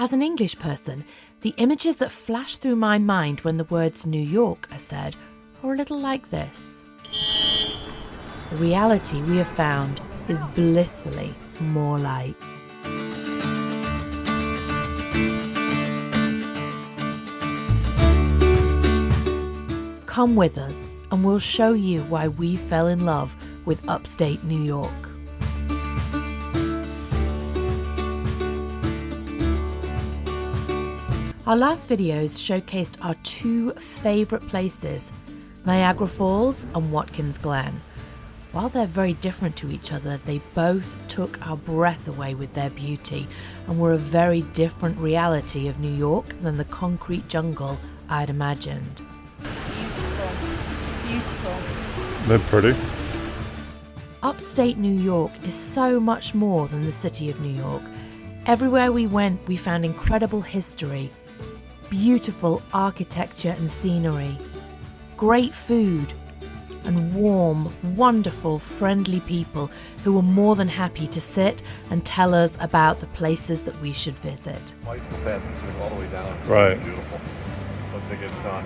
As an English person, the images that flash through my mind when the words New York are said are a little like this. The reality we have found is blissfully more like. Come with us and we'll show you why we fell in love with upstate New York. Our last videos showcased our two favourite places, Niagara Falls and Watkins Glen. While they're very different to each other, they both took our breath away with their beauty and were a very different reality of New York than the concrete jungle I'd imagined. Beautiful, beautiful. They're pretty. Upstate New York is so much more than the city of New York. Everywhere we went, we found incredible history, beautiful architecture and scenery, great food, and warm, wonderful, friendly people who were more than happy to sit and tell us about the places that we should visit. Bicycle paths that's going all the way down. It's Right. really beautiful. Looks like it's done.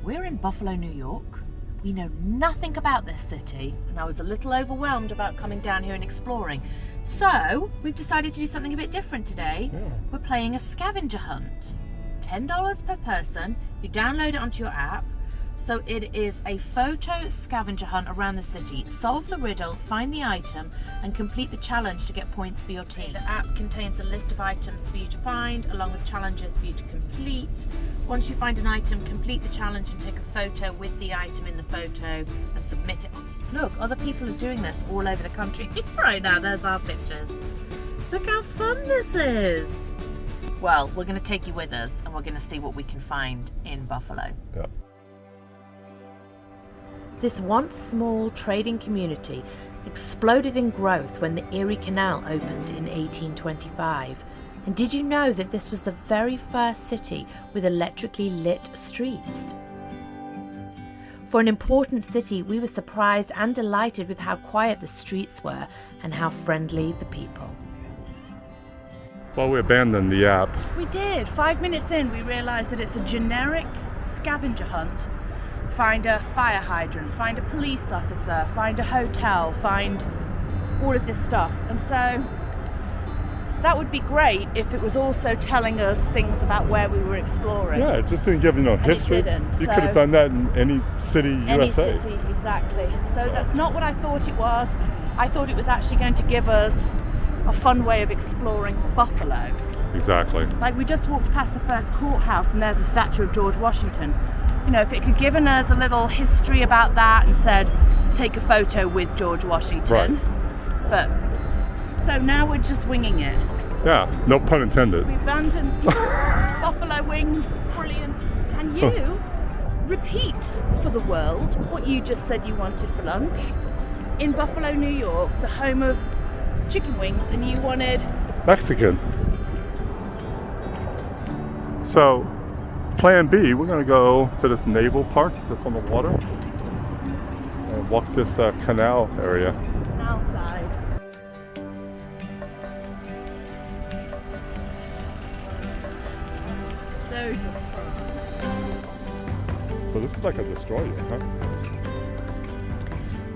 We're in Buffalo, New York. We know nothing about this city, and I was a little overwhelmed about coming down here and exploring. So, we've decided to do something a bit different today. Yeah. We're playing a scavenger hunt. $10 per person. You download it onto your app. So it is a photo scavenger hunt around the city. Solve the riddle, find the item, and complete the challenge to get points for your team. The app contains a list of items for you to find, along with challenges for you to complete. Once you find an item, complete the challenge and take a photo with the item in the photo and submit it. Look, other people are doing this all over the country. Right now, there's our pictures. Look how fun this is. Well, we're going to take you with us and we're going to see what we can find in Buffalo. Yeah. This once small trading community exploded in growth when the Erie Canal opened in 1825. And did you know that this was the very first city with electrically lit streets? For an important city, we were surprised and delighted with how quiet the streets were and how friendly the people. Well, we abandoned the app. We did. 5 minutes in, we realised that it's a generic scavenger hunt. Find a fire hydrant, find a police officer, find a hotel, find all of this stuff. And so that would be great if it was also telling us things about where we were exploring. Yeah, it just didn't give history. it didn't, You so- could have done that in any city, Any USA. city, exactly. So that's not what I thought it was. I thought it was actually going to give us a fun way of exploring Buffalo. Exactly. Like, we just walked past the first courthouse and there's a statue of George Washington. You know, if it could given us a little history about that and said, take a photo with George Washington. Right. But, so now we're just winging it. Yeah, no pun intended. We abandoned buffalo wings, brilliant. And you repeat for the world what you just said you wanted for lunch. In Buffalo, New York, the home of chicken wings, and you wanted... Mexican. So, plan B, we're going to go to this naval park that's on the water and walk this canal area. Canal side. Those are fun. So this is like a destroyer, huh?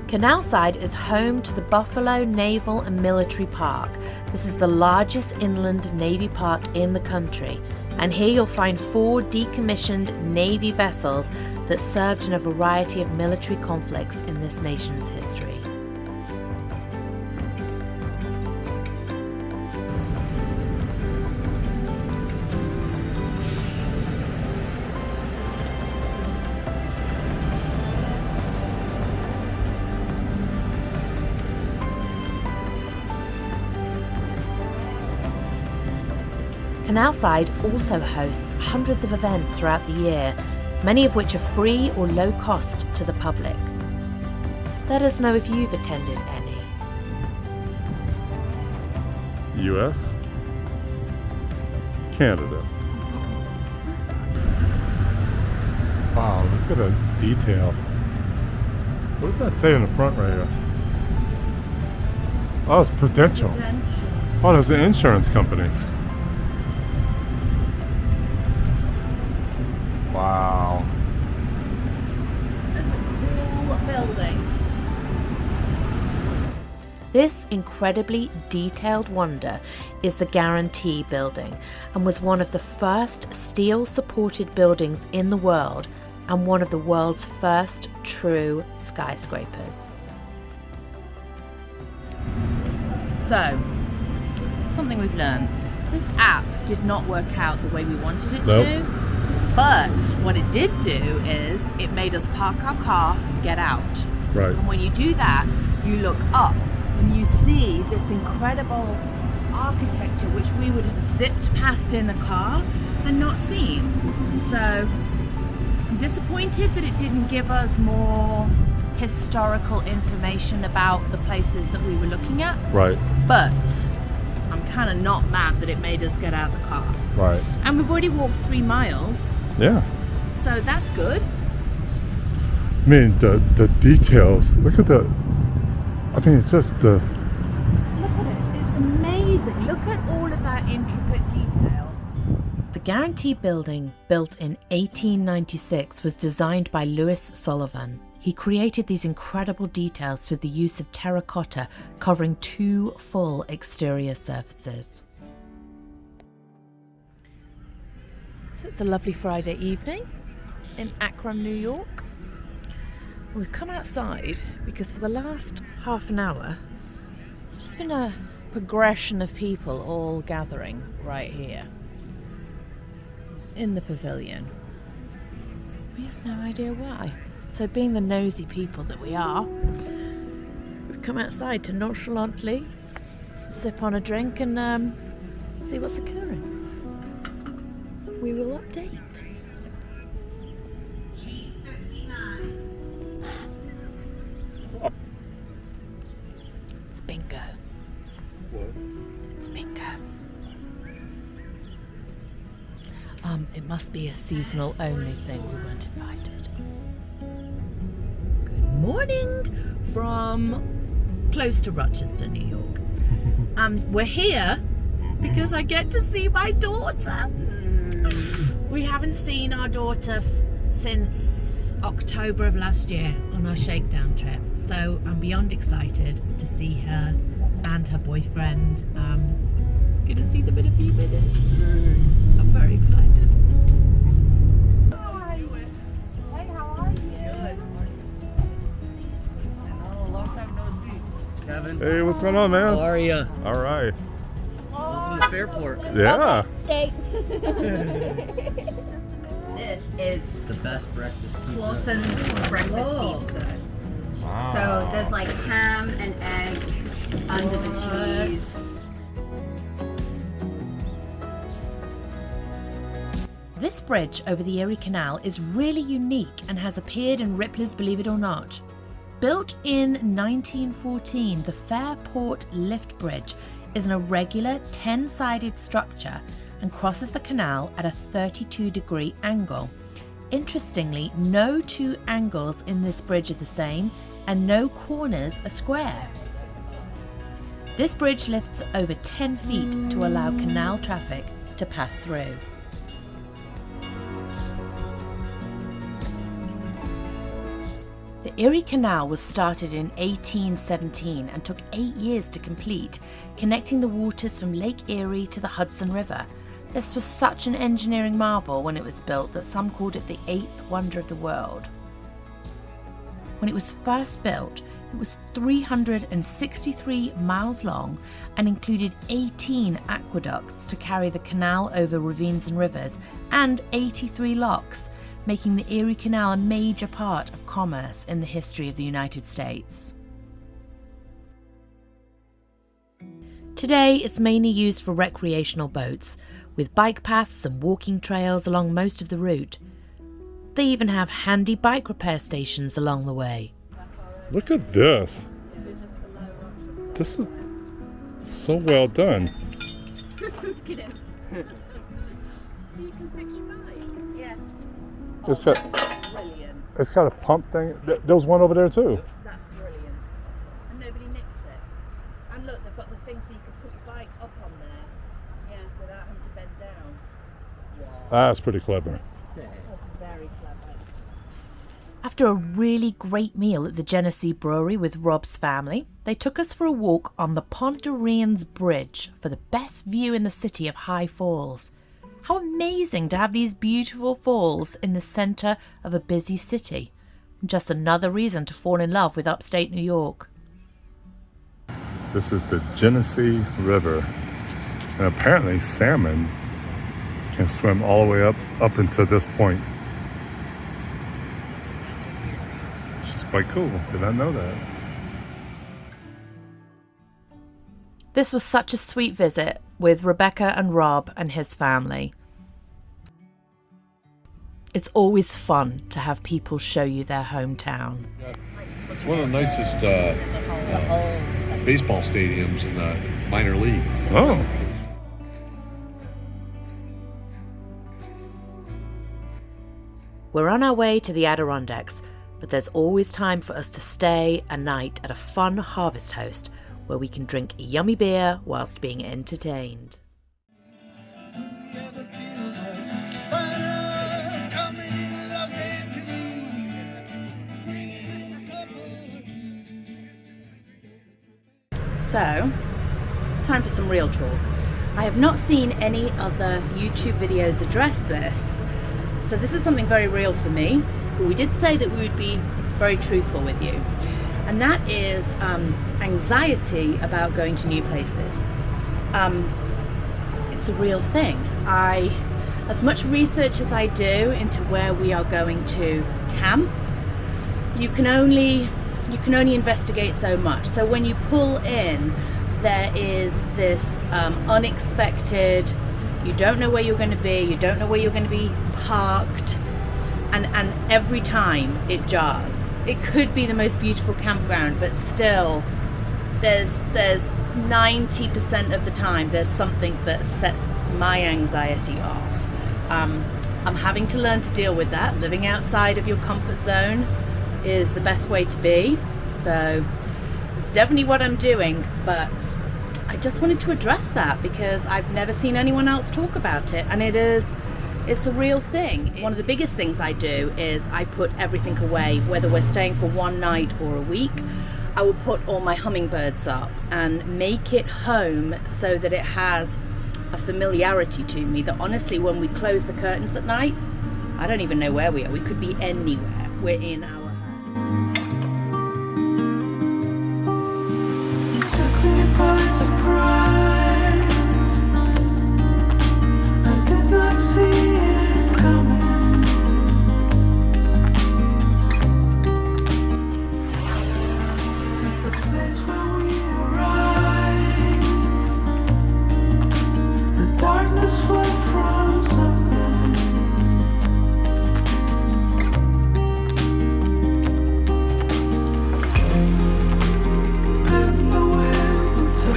Canal Side is home to the Buffalo Naval and Military Park. This is the largest inland Navy park in the country. And here you'll find 4 decommissioned Navy vessels that served in a variety of military conflicts in this nation's history. Canal Side also hosts hundreds of events throughout the year, many of which are free or low cost to the public. Let us know if you've attended any. US, Canada. Wow, look at the detail. What does that say in the front right here? Oh, it's Prudential. Oh, there's an insurance company. This incredibly detailed wonder is the Guaranty Building and was one of the first steel-supported buildings in the world and one of the world's first true skyscrapers. So, something we've learned. This app did not work out the way we wanted it Nope. to, but what it did do is it made us park our car and get out. Right. And when you do that, you look up and you see this incredible architecture which we would have zipped past in the car and not seen. So I'm disappointed that it didn't give us more historical information about the places that we were looking at, Right. but I'm kind of not mad that it made us get out of the car. Right. And we've already walked 3 miles, Yeah. so that's good. I mean, the details. Look at the. I mean, it's just the. Look at it, it's amazing. Look at all of that intricate detail. The Guaranty Building, built in 1896, was designed by Louis Sullivan. He created these incredible details through the use of terracotta covering 2 full exterior surfaces. So it's a lovely Friday evening in Akron, New York. We've come outside because for the last half an hour, it's just been a progression of people all gathering right here in the pavilion. We have no idea why. So being the nosy people that we are, we've come outside to nonchalantly sip on a drink and see what's occurring. We will update. It's bingo. What? It's bingo. It must be a seasonal only thing. We weren't invited. Good morning from close to Rochester, New York. We're here because I get to see my daughter. We haven't seen our daughter since October of last year on our shakedown trip. So I'm beyond excited to see her and her boyfriend. Going to see them in a few minutes. I'm very excited. Hey, how are you? Long time no see. Kevin. Hey, what's going on, man? How are you? All right. Welcome to Fairport. Yeah. Steak. This is The best breakfast pizza. Clausen's breakfast pizza. So there's like ham and egg under the cheese. This bridge over the Erie Canal is really unique and has appeared in Ripley's Believe It or Not. Built in 1914, the Fairport lift bridge is an irregular 10-sided structure and crosses the canal at a 32-degree angle. Interestingly, no 2 angles in this bridge are the same and no corners are square. This bridge lifts over 10 feet to allow canal traffic to pass through. The Erie Canal was started in 1817 and took 8 years to complete, connecting the waters from Lake Erie to the Hudson River. This was such an engineering marvel when it was built that some called it the 8th wonder of the world. When it was first built, it was 363 miles long and included 18 aqueducts to carry the canal over ravines and rivers, and 83 locks, making the Erie Canal a major part of commerce in the history of the United States. Today, it's mainly used for recreational boats, with bike paths and walking trails along most of the route. They even have handy bike repair stations along the way. Look at this. This is so well done. Look at him. So you can fix your bike. Yeah. It's got, Brilliant. it's got a pump thing. There was one over there too. That's brilliant. And nobody nicks it. And look, they've got the thing so you can put your bike up on there, Yeah. without having to bend down. Wow. That's pretty clever. That's very clever. After a really great meal at the Brewery with Rob's family, They took us for a walk on the Pont de Riens Bridge for the best view in the city of High Falls. How amazing to have these beautiful falls in the centre of a busy city. Just another reason to fall in love with upstate New York. This is the Genesee River. And apparently salmon can swim all the way up until this point. Which is quite cool. Did not know that. This was such a sweet visit with Rebekah and Rob and his family. It's always fun to have people show you their hometown. It's one of the nicest baseball stadiums in the minor leagues. Oh. We're on our way to the Adirondacks, but there's always time for us to stay a night at a fun harvest host where we can drink yummy beer whilst being entertained. So, time for some real talk. I have not seen any other YouTube videos address this, so this is something very real for me, but we did say that we would be very truthful with you. And that is anxiety about going to new places. It's a real thing. As much research as I do into where we are going to camp, you can only investigate so much. So when you pull in, there is this unexpected, you don't know where you're going to be, you don't know where you're going to be parked, and every time it jars. It could be the most beautiful campground, but still there's 90% of the time there's something that sets my anxiety off. I'm having to learn to deal with that. Living outside of your comfort zone is the best way to be. So it's definitely what I'm doing, but I just wanted to address that because I've never seen anyone else talk about it, and it's a real thing. One of the biggest things I do is I put everything away, whether we're staying for one night or a week. I will put all my hummingbirds up and make it home so that it has a familiarity to me that honestly, when we close the curtains at night, I don't even know where we are. We could be anywhere. We're in our home. Took me by surprise. I did not see it coming. At the place where we arrived, the darkness fled from something. And the will to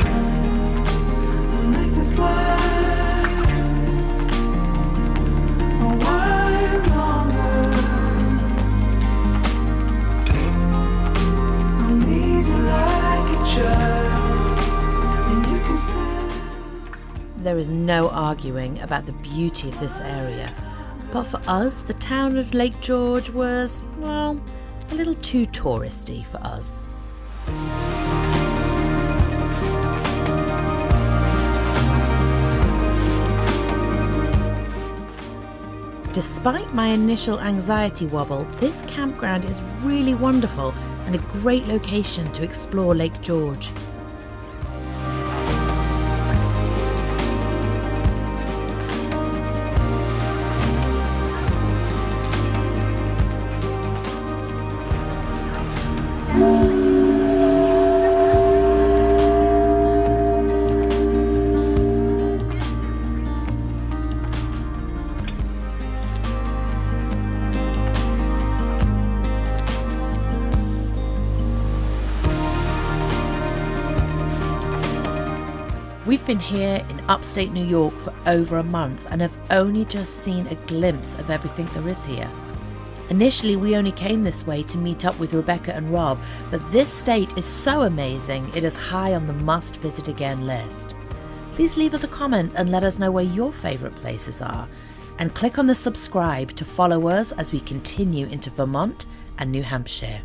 make this last a while longer. I need you like a child, and you can stand. There is no arguing about the beauty of this area, but for us, the town of Lake George was, well, a little too touristy for us. Despite my initial anxiety wobble, this campground is really wonderful and a great location to explore Lake George. We've been here in upstate New York for over a month and have only just seen a glimpse of everything there is here. Initially, we only came this way to meet up with Rebekah and Rob, but this state is so amazing it is high on the must visit again list. Please leave us a comment and let us know where your favourite places are, and click on the subscribe to follow us as we continue into Vermont and New Hampshire.